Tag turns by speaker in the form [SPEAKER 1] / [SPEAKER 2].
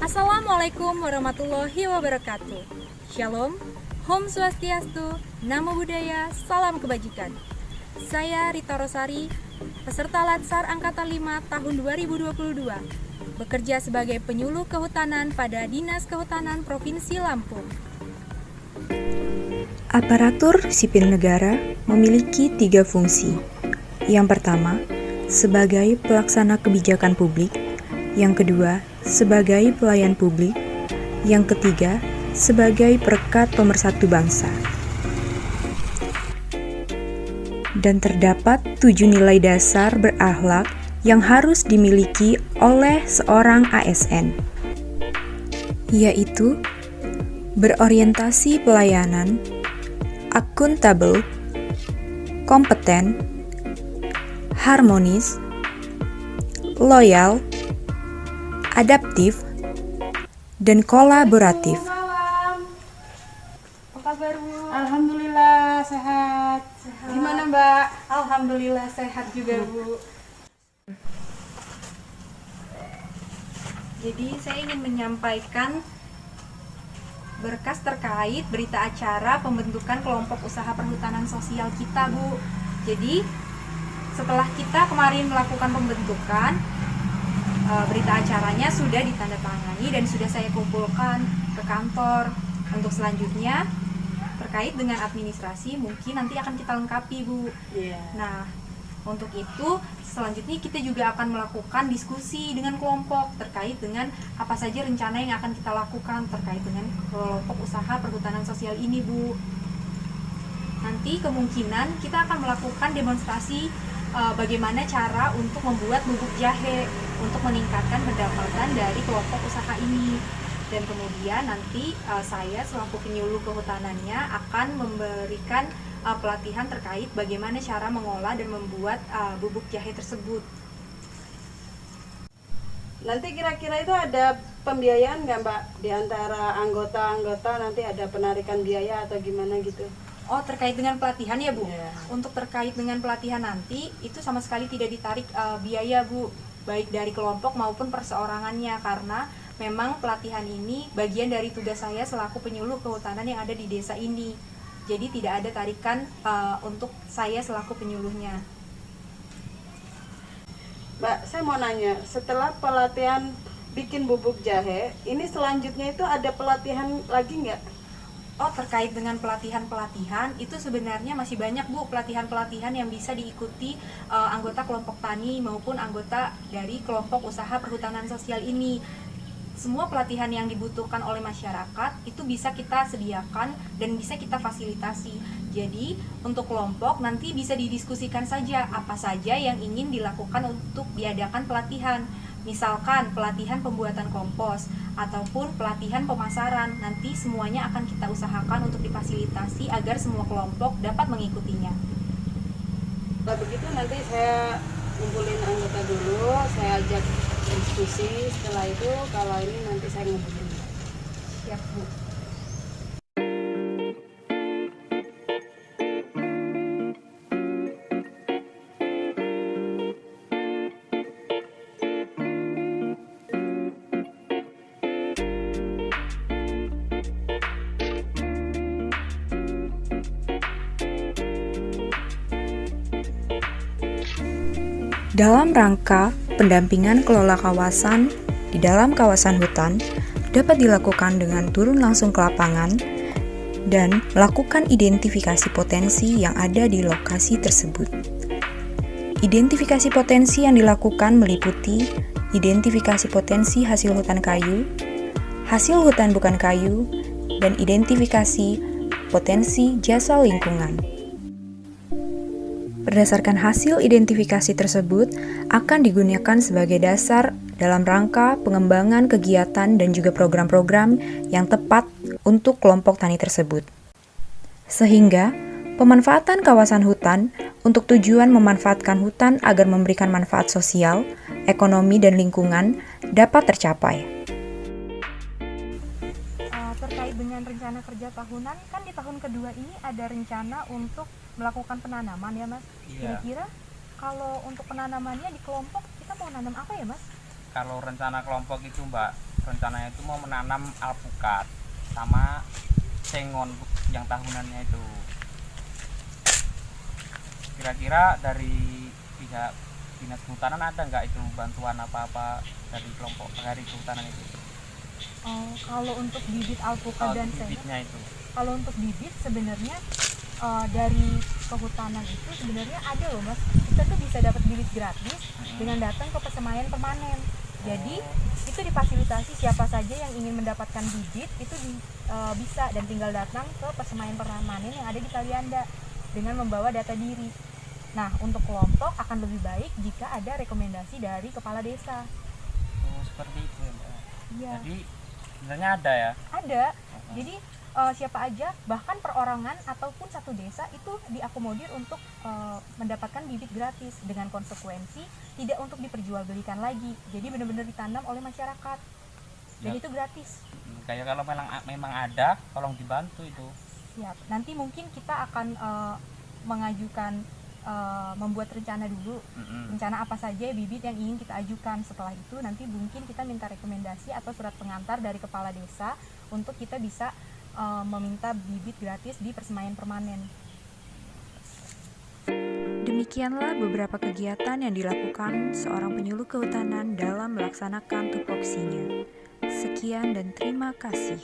[SPEAKER 1] Assalamualaikum warahmatullahi wabarakatuh. Shalom, Om Swastiastu, Namo Buddhaya, Salam Kebajikan. Saya Rita Rosari, peserta Latsar Angkatan 5 tahun 2022, bekerja sebagai penyuluh kehutanan pada Dinas Kehutanan Provinsi Lampung.
[SPEAKER 2] Aparatur sipil negara memiliki 3 fungsi. Yang pertama, sebagai pelaksana kebijakan publik. Yang kedua, sebagai pelayan publik. Yang ketiga, sebagai perekat pemersatu bangsa. Dan terdapat 7 nilai dasar berakhlak yang harus dimiliki oleh seorang ASN, yaitu berorientasi pelayanan, akuntabel, kompeten, harmonis, loyal, adaptif, dan kolaboratif.
[SPEAKER 1] Apa kabar, Bu?
[SPEAKER 3] Alhamdulillah sehat. Gimana, Mbak?
[SPEAKER 1] Alhamdulillah sehat juga, Bu. Jadi saya ingin menyampaikan berkas terkait berita acara pembentukan kelompok usaha perhutanan sosial kita, Bu. Jadi setelah kita kemarin melakukan pembentukan, berita acaranya sudah ditandatangani dan sudah saya kumpulkan ke kantor. Untuk selanjutnya terkait dengan administrasi mungkin nanti akan kita lengkapi, Bu. Nah, untuk itu selanjutnya kita juga akan melakukan diskusi dengan kelompok terkait dengan apa saja rencana yang akan kita lakukan terkait dengan kelompok usaha perhutanan sosial ini, Bu. Nanti kemungkinan kita akan melakukan demonstrasi bagaimana cara untuk membuat bubuk jahe untuk meningkatkan pendapatan dari kelompok usaha ini. Dan kemudian nanti saya selaku penyuluh kehutanannya akan memberikan pelatihan terkait bagaimana cara mengolah dan membuat bubuk jahe tersebut.
[SPEAKER 3] Nanti kira-kira itu ada pembiayaan nggak, Mbak? Di antara anggota-anggota nanti ada penarikan biaya atau gimana gitu?
[SPEAKER 1] Oh, terkait dengan pelatihan ya, Bu?
[SPEAKER 3] Iya.
[SPEAKER 1] Untuk terkait dengan pelatihan nanti, itu sama sekali tidak ditarik biaya, Bu. Baik dari kelompok maupun perseorangannya, karena memang pelatihan ini bagian dari tugas saya selaku penyuluh kehutanan yang ada di desa ini. Jadi tidak ada tarikan untuk saya selaku penyuluhnya.
[SPEAKER 3] Mbak, saya mau nanya, setelah pelatihan bikin bubuk jahe, ini selanjutnya itu ada pelatihan lagi nggak?
[SPEAKER 1] Oh, terkait dengan pelatihan-pelatihan, itu sebenarnya masih banyak, Bu, pelatihan-pelatihan yang bisa diikuti anggota kelompok tani maupun anggota dari kelompok usaha perhutanan sosial ini. Semua pelatihan yang dibutuhkan oleh masyarakat itu bisa kita sediakan dan bisa kita fasilitasi. Jadi untuk kelompok nanti bisa didiskusikan saja apa saja yang ingin dilakukan untuk diadakan pelatihan. Misalkan pelatihan pembuatan kompos ataupun pelatihan pemasaran, nanti semuanya akan kita usahakan untuk difasilitasi agar semua kelompok dapat mengikutinya.
[SPEAKER 3] Kalau begitu nanti saya ngumpulin anggota dulu, saya ajak diskusi. Setelah itu kalau ini nanti saya ngumpulin.
[SPEAKER 1] Siap, Bu.
[SPEAKER 2] Dalam rangka pendampingan kelola kawasan di dalam kawasan hutan dapat dilakukan dengan turun langsung ke lapangan dan melakukan identifikasi potensi yang ada di lokasi tersebut. Identifikasi potensi yang dilakukan meliputi identifikasi potensi hasil hutan kayu, hasil hutan bukan kayu, dan identifikasi potensi jasa lingkungan. Berdasarkan hasil identifikasi tersebut akan digunakan sebagai dasar dalam rangka pengembangan kegiatan dan juga program-program yang tepat untuk kelompok tani tersebut. Sehingga pemanfaatan kawasan hutan untuk tujuan memanfaatkan hutan agar memberikan manfaat sosial, ekonomi, dan lingkungan dapat tercapai.
[SPEAKER 1] Terkait dengan rencana kerja tahunan, kan di tahun kedua ini ada rencana untuk melakukan penanaman ya, Mas?
[SPEAKER 4] Iya.
[SPEAKER 1] Kira-kira kalau untuk penanamannya di kelompok kita mau nanam apa ya, Mas?
[SPEAKER 4] Kalau rencana kelompok itu Mbak, rencananya itu mau menanam alpukat sama sengon yang tahunannya itu. Kira-kira dari pihak dinas kehutanan ada nggak itu bantuan apa-apa dari kelompok dari kehutanan itu?
[SPEAKER 1] Kalau untuk bibit alpukat dan sengon,
[SPEAKER 4] bibitnya itu.
[SPEAKER 1] kalau untuk bibit sebenarnya dari kehutanan itu sebenarnya ada loh Mas, kita tuh bisa dapat bibit gratis dengan datang ke persemaian permanen. Jadi itu difasilitasi siapa saja yang ingin mendapatkan bibit itu bisa dan tinggal datang ke persemaian permanen yang ada di Kalianda dengan membawa data diri. Nah, untuk kelompok akan lebih baik jika ada rekomendasi dari kepala desa.
[SPEAKER 4] Oh, seperti itu ya Mbak.
[SPEAKER 1] Iya.
[SPEAKER 4] Jadi sebenarnya ada ya?
[SPEAKER 1] Ada. Jadi siapa aja, bahkan perorangan ataupun satu desa itu diakomodir untuk mendapatkan bibit gratis dengan konsekuensi tidak untuk diperjualbelikan lagi. Jadi benar-benar ditanam oleh masyarakat. Dan
[SPEAKER 4] Ya.
[SPEAKER 1] itu gratis.
[SPEAKER 4] Kayak kalau memang ada, tolong dibantu itu.
[SPEAKER 1] Siap. Nanti mungkin kita akan mengajukan membuat rencana dulu. Rencana apa saja bibit yang ingin kita ajukan. Setelah itu nanti mungkin kita minta rekomendasi atau surat pengantar dari kepala desa untuk kita bisa meminta bibit gratis di persemaian permanen.
[SPEAKER 2] Demikianlah beberapa kegiatan yang dilakukan seorang penyuluh kehutanan dalam melaksanakan tupoksinya. Sekian dan terima kasih.